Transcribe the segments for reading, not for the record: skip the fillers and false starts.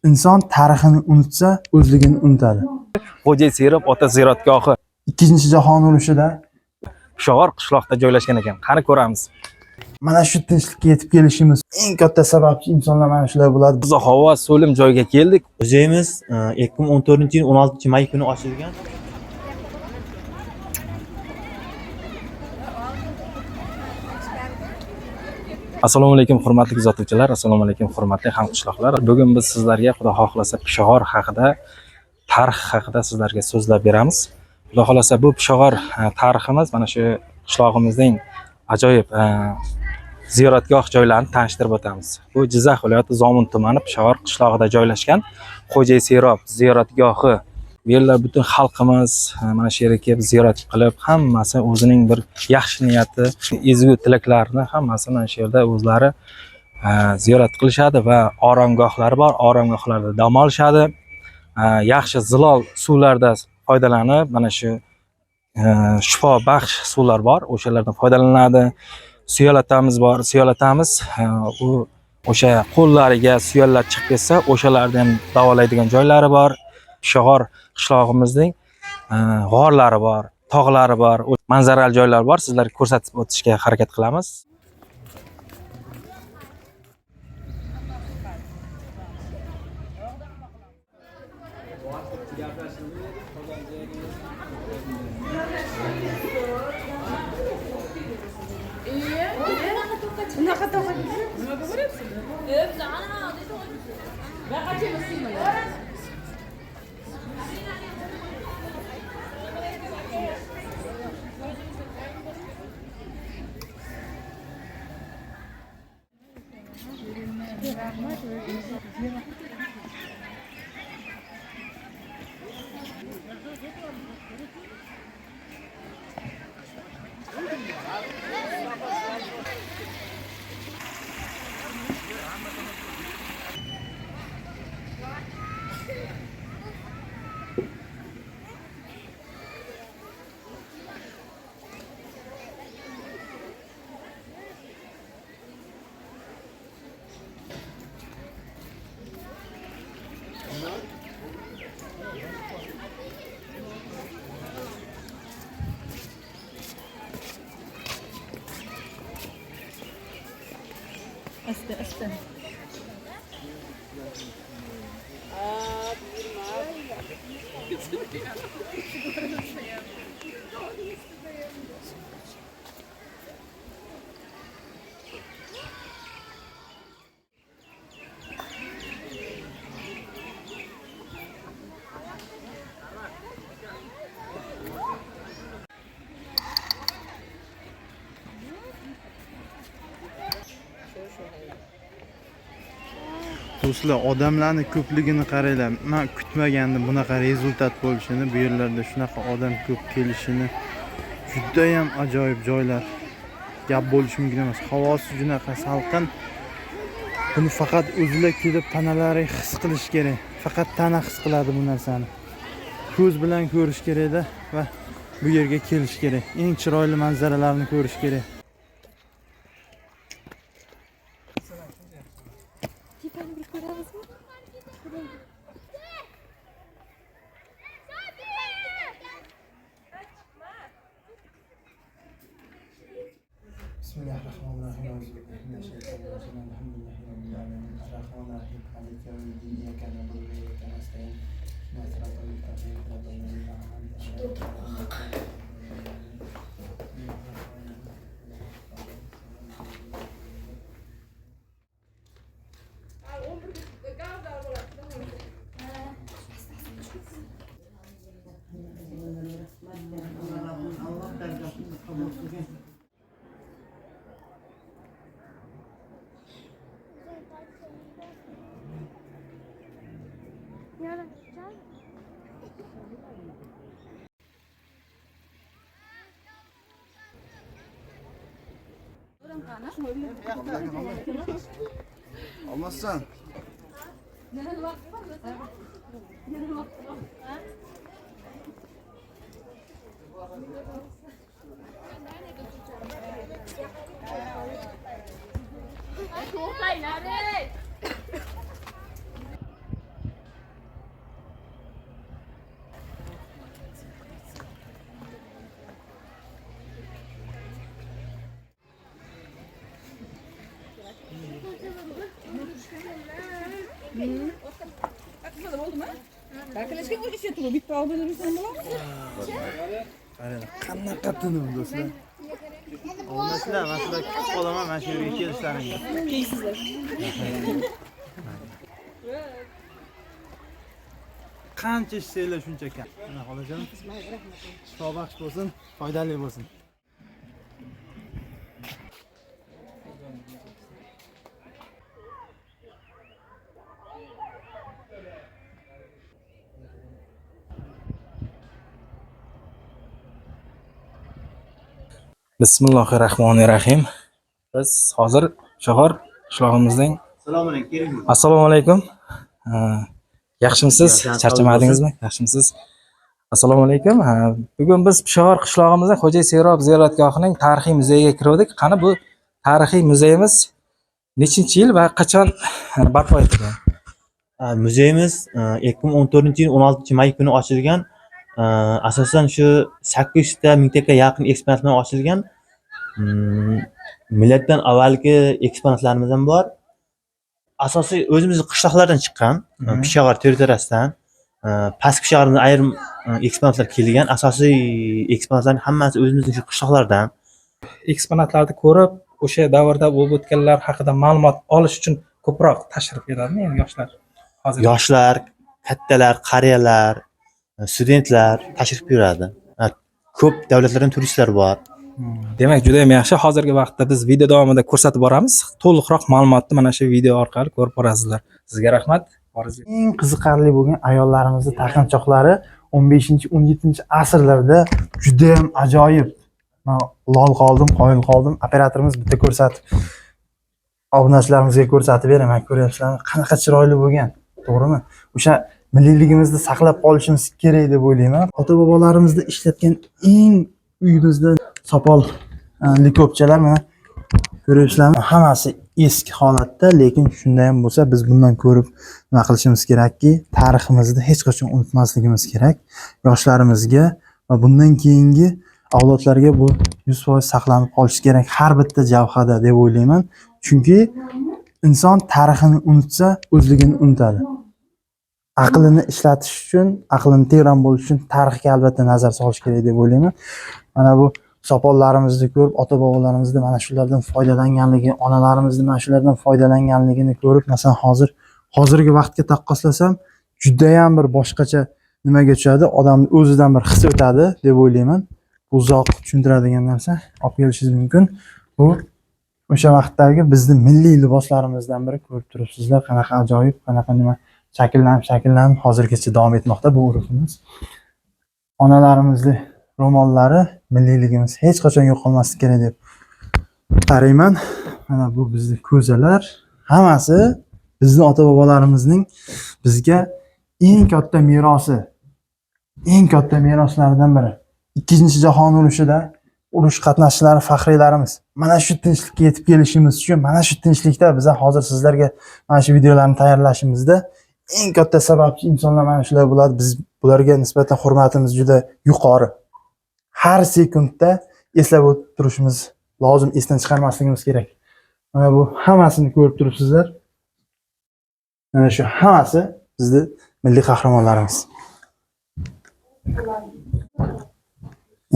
Inson tarixini unutsa, o'zligini unutadi. Xo'jay Serop ota ziyoratgohi Ikkinchi jahon urushida Peshog'or qishloqda joylashgan ekan. Qani ko'ramiz. mana shu tinchlikka yetib kelishimiz eng katta sababchi insonlar mana shular bo'ladi. Biz havo so'lim joyga keldik. Muzeyimiz 2014-yil 16-may kuni ochilgan. Assalomu alaykum hurmatli kuzatuvchilar, assalomu alaykum hurmatli hamqishloqlar. Bugun biz sizlarga Xudo xohlasa Peshog'or haqida, tarix haqida sizlarga so'zlab beramiz. Xudo xohlasa bu Peshog'or tariximiz mana shu qishlog'imizning ajoyib ziyoratgoh joylarini tanishtirib o'tamiz. Bu Jizzax viloyati Zomin tumani Peshog'or qishlog'ida joylashgan Xo'jay Serop ziyoratgohi. Bu yerlar butun xalqimiz mana shu yerga kelib ziyorat qilib, hammasi o'zining bir yaxshi niyati, ezgu tilaklarini hammasi mana shu yerda o'zlari ziyorat qilishadi va oromgohlari bor, oromgohlarda dam olishadi. Yaxshi zilol suvlarda foydalanib, mana shu shifo baxsh suvlar bor, o'shalardan foydalanadi. Suyalatamiz bor, suyalatamiz. U o'sha qo'llariga suyallar chiqib ketsa, o'shalardan davolaydigan joylari bor. Peshog'or qishlog'imizning g'orlari bor, tog'lari bor, manzarali joylar bor. Sizlarga ko'rsatib o'tishga harakat qilamiz. Asta. Do'stlar, odamlarning ko'pligini qaranglar. Men kutmagandim bunaqa rezultat bo'lishini, bu yerlarda shunaqa odam ko'p kelishini. Juda ham ajoyib joylar. Gap bo'lishi mumkin emas. Havosi junaqa salqin. Buni faqat o'zinglar kelib tanalari his qilish kerak. Faqat tana his qiladi bu narsani. Ko'z bilan ko'rish kerak-da va bu yerga kelish kerak. Eng chiroyli manzaralarni ko'rish kerak. Bismillahirrahmanirrahim. Alhamdulillahirabbil alamin. Iyyaka na'budu wa iyyaka nasta'in. Ihdinas siratal mustaqim. Siratal ladzina an'amta 'alaihim. Olmazsan. Arkadaşlar o işe turu bitti aldığını sen bulamaz. Qanaqa tinim do'stlar. Olasizlar, men sizlar kutib qolaman, men shu yerga kelishlaringga. Keysizlar. Qancha ishsanglar shuncha kam. Mana xolajon. Shifobaxsh bo'lsin, foydali bo'lsin. Bismillahirrahmanirrahim. Biz hozir Shohor qishlog'imizning. Assalomu alaykum. Assalomu alaykum. Yaxshimisiz? Charchamadingizmi? Yaxshimisiz? Assalomu alaykum. Bugun biz Shohor qishlog'imizning Xo'jay Serob ziyoratgohining tarixiy muzeyiga kirdik. Qani bu tarixiy muzeyimiz nechinchi yil va qachon barpo etilgan? Muzeyimiz 2014-yil 16-may kuni ochilgan. Asosan shu 800 ta mingtaga yaqin eksponat bilan ochilgan. Millatdan avvalgi eksponatlarimiz ham bor. Asosiy o'zimizning qishloqlardan chiqqan, Peshag'ar territoriyasidan, past Peshag'ardan ayrim eksponatlar kelgan. Asosiy eksponatlarning hammasi o'zimizning shu qishloqlardan. Eksponatlarni ko'rib, o'sha davrda bo'lib o'tganlar haqida ma'lumot olish uchun ko'proq tashrif etadimi endi yoshlar? Hozir Yoshlar, kattalar, qariyalar, studentlar tashrif buyuradi. Ko'p davlatlardan turistlar bor. demak, juda ham yaxshi. Hozirgi vaqtda biz video davomida ko'rsatib boramiz. To'liqroq ma'lumotni mana shu video orqali ko'rib borasizlar. Sizga rahmat. Eng qiziqarli bo'lgan ayollarimizni taqinchoqlari 15-17 asrlarda juda ham ajoyib. Men lol qoldim, qoyil qoldim. Operatorimiz bitta ko'rsatib obunachilarimizga ko'rsatib beraman. Ko'ryapsizlarmi? Qanaqa chiroyli bo'lgan. To'g'rimi? O'sha milliyligimizni saqlab qolishimiz kerak deb o'ylayman. Ota-bobolarimizni ishlatgan eng uyimizda sopol likopchalar mana ko'ryapsizlarmi? Hammasi eski holatda, lekin shunday ham bo'lsa biz bundan ko'rib nima qilishimiz kerakki, tariximizni hech qachon unutmasligimiz kerak. Yoshlarimizga va bundan keyingi avlodlarga bu 100% saqlanib qolishi kerak har bitta javhada deb o'ylayman. Chunki inson tarixini unutsa, o'zligini unutadi. Aqlini ishlatish uchun, aqlini teran bo'lish uchun tarixga albatta nazar solish kerak deb o'ylayman. Mana bu sopollarimizni ko'rib, ota-bobolarimizni mana shulardan foydalanganligi, onalarimizni mana shulardan foydalanganligini ko'rib, masalan, hozirgi vaqtga taqqoslasam, juda ham bir boshqacha nimaga tushadi, odam o'zidan bir his o'tadi deb o'ylayman. Bu uzoq tushuntiradigan narsa olib kelishingiz mumkin. Bu o'sha vaqtdagi bizning milliy liboslarimizdan biri, ko'rib turibsizlar, qanaqa ajoyib, qanaqa nima shakllanib hozirgacha davom etmoqda bu urfimiz. Onalarimizni ro'mollari milliyligimiz hech qachon yo'qolmasligi kerak deb qarayman. Mana bu bizning ko'zalar, hammasi bizning ota-bobolarimizning bizga eng katta merosi, eng katta meroslaridan biri. Ikkinchi jahon urushida urush qatnashchilari faxriylarimiz. Mana shu tinchlikka yetib kelishimiz uchun, mana shu tinchlikda biz hozir sizlarga mana shu videolarni tayyorlashimizda eng katta sababchi insonlar mana shular bo'ladi. Biz bularga nisbatan hurmatimiz juda yuqori. Har sekundda eslab turishimiz lozim, esdan chiqarmasligimiz kerak. Mana bu hammasini ko'rib turibsizlar. Mana shu hammasi bizning milliy qahramonlarimiz.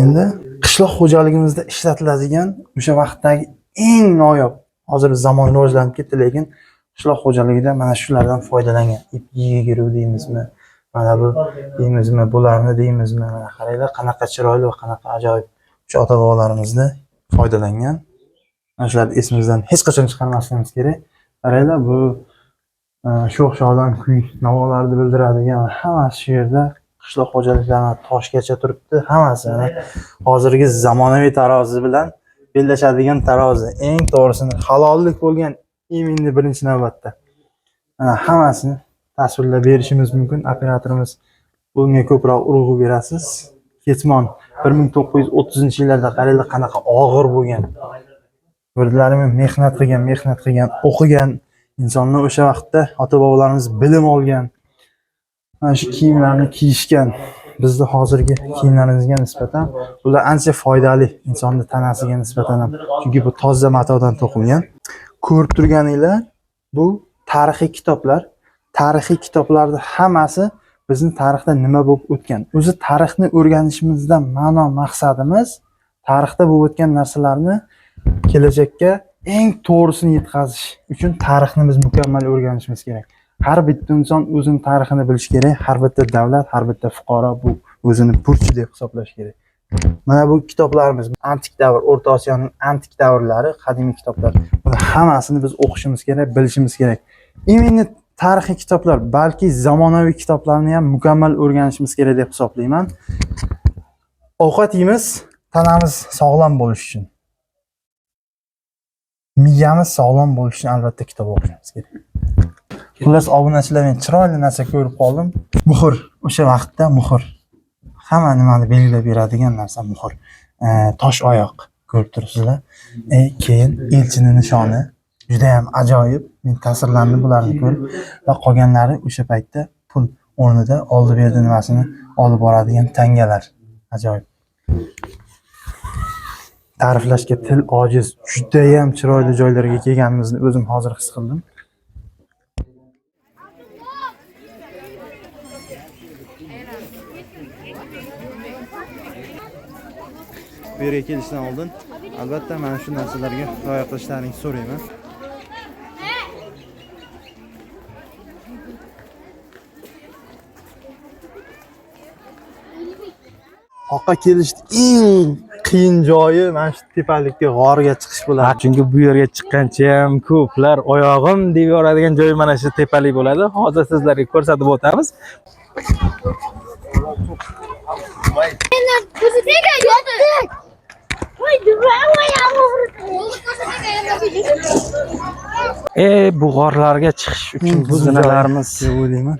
Endi qishloq xo'jaligimizda ishlatiladigan o'sha vaqtdagi eng noyob, hozir zamon rivojlanib ketdi, lekin qishloq xo'jaligida mana shulardan foydalangan. Ip yegiru deymizmi? Mana bu deymizmi, bularni deymizmi? Mana qaranglar, qanaqa chiroyli va qanaqa ajoyib. O'sha ota-bobolarimizni foydalangan. Mana shularni esimizdan hech qachon chiqarmasligimiz kerak. Qaranglar, bu sho'x-shodon kuy navolarni bildiradigan hammasi shu yerda qishloq xo'jaliklari toshgacha turibdi. Hammasi hozirgi zamonaviy tarozi bilan bellashadigan tarozi. Eng to'g'risini halollik bo'lgan iminni birinchi navbatda. Hammasini tasvirlab berishimiz mumkin. Operatorimiz bunga ko'proq urg'u berasiz. Ketmon 1930-yillarda qaranglar qanaqa og'ir bo'lgan. Ko'rdinglarmi? Mehnat qilgan, o'qigan insonlar o'sha vaqtda ota-bobolarimiz bilim olgan. Mana shu kiyimlarni kiyishgan. Bizning hozirgi kiyimlarimizga nisbatan bular ancha foydali insonning tanasiga nisbatan ham. Chunki bu toza matodan to'qilgan. Ko'rib turganinglar, bu tarixiy kitoblar. tarixiy kitoblarda hammasi bizni tarixda nima bo'lib o'tgan. O'zi tarixni o'rganishimizdan ma'no maqsadimiz tarixda bo'lib o'tgan narsalarni kelajakka eng to'g'risini yetkazish uchun tarixni biz mukammal o'rganishimiz kerak. Har bitta inson o'zining tarixini bilish kerak, har bitta davlat, har bitta fuqaro bu o'zini burchi deb hisoblash kerak. Mana bu kitoblarimiz antik davr, O'rta Osiyoning antik davrlari, qadimiy kitoblar. Buni hammasini biz o'qishimiz kerak, bilishimiz kerak. Именно tarixiy kitoblar, balki zamonaviy kitoblarni ham mukammal o'rganishimiz kerak deb hisoblayman. Ovqat yeymiz, tanamiz sog'lom bo'lishi uchun. Miyamiz sog'lom bo'lishi uchun albatta kitob o'qishimiz kerak. Xullas, obunachilar, men chiroyli narsa ko'rib qoldim. Muhr, o'sha vaqtda muhr. Hamma nimani belgilab beradigan narsa muhr. Tosh oyoq ko'rib turibsizlar. Keyin elchini nishoni juda ham ajoyib. Men ta'sirlandim bularni ko'rib va qolganlari o'sha paytda pul o'rnida oldi berdi nimasini olib boradigan tangalar. Ajoyib. Ta'riflashga til ojiz. Juda ham chiroyli joylarga kelganimizni o'zim hozir his qildim. Bu yerga kelishdan oldin albatta mana shu narsalarga rioya qilishlaringizni so'rayman. Oqqa kelishning eng qiyin joyi mana shu tepalikka g'orga chiqish bo'ladi. Chunki bu yerga chiqqancha ham ko'plar oyog'im deb yoradigan joy mana shu tepalik bo'ladi. Hozir sizlarga ko'rsatib o'tamiz. Bu g'orlarga chiqish uchun bu zinalarimiz deb o'ylayman.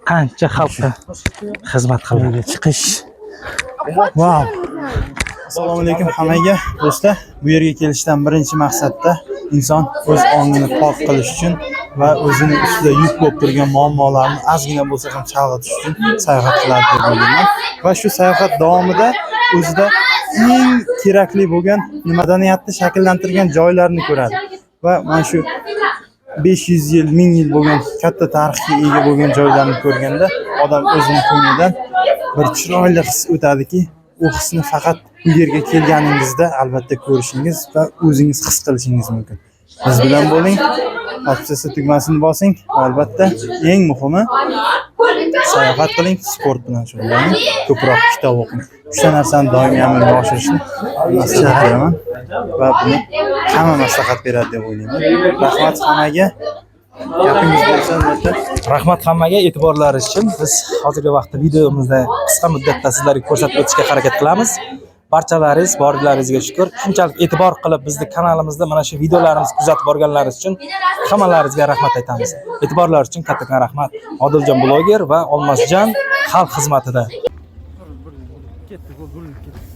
qancha xalqqa xizmat qiladi. Chiqish. Wow. Assalomu alaykum hammaga do'stlar. Bu yerga kelishdan birinchi maqsadda inson o'z ongini pok qilish uchun va o'zining ustida yuk bo'lib turgan muammolarni ozgina bo'lsa ham chalg'itish uchun sayohat qiladi deb o'ylayman. Va shu sayohat davomida o'zida eng kerakli bo'lgan madaniyatni shakllantirgan joylarni ko'radi. Va mana shu 500 yil, 1000 yil bo'lgan katta tarixga ega bo'lgan joylarni ko'rganda odam o'zining ko'nglidan bir chiroyli his o'tadiki, u hisni faqat bu yerga kelganingizda albatta ko'rishingiz va o'zingiz his qilishingiz mumkin. Biz bilan bo'ling, opsiya tugmasini bosing va albatta eng muhimi sayohat qiling, sport bilan shug'ullaning, ko'proq kitob o'qing. O'sha narsani doimiy amalga oshirishni maslahat beraman va buni hamma maslahat beradi deb o'ylayman. Rahmat hammaga. Gapingiz bo'lsa albatta. Rahmat hammaga e'tiborlaringiz uchun. Biz hozirgi vaqtda videomizda qisqa muddatda sizlarga ko'rsatib o'tishga harakat qilamiz. Barchalaringiz borlaringizga shukr. Shunchalik e'tibor qilib bizni kanalimizda mana shu videolarimizni kuzatib borganlaringiz uchun hammalaringizga rahmat aytamiz. E'tiborlaringiz uchun kattakon rahmat. Odiljon bloger va Olmosjon xalq xizmatida. Ketdi, bu ketdi.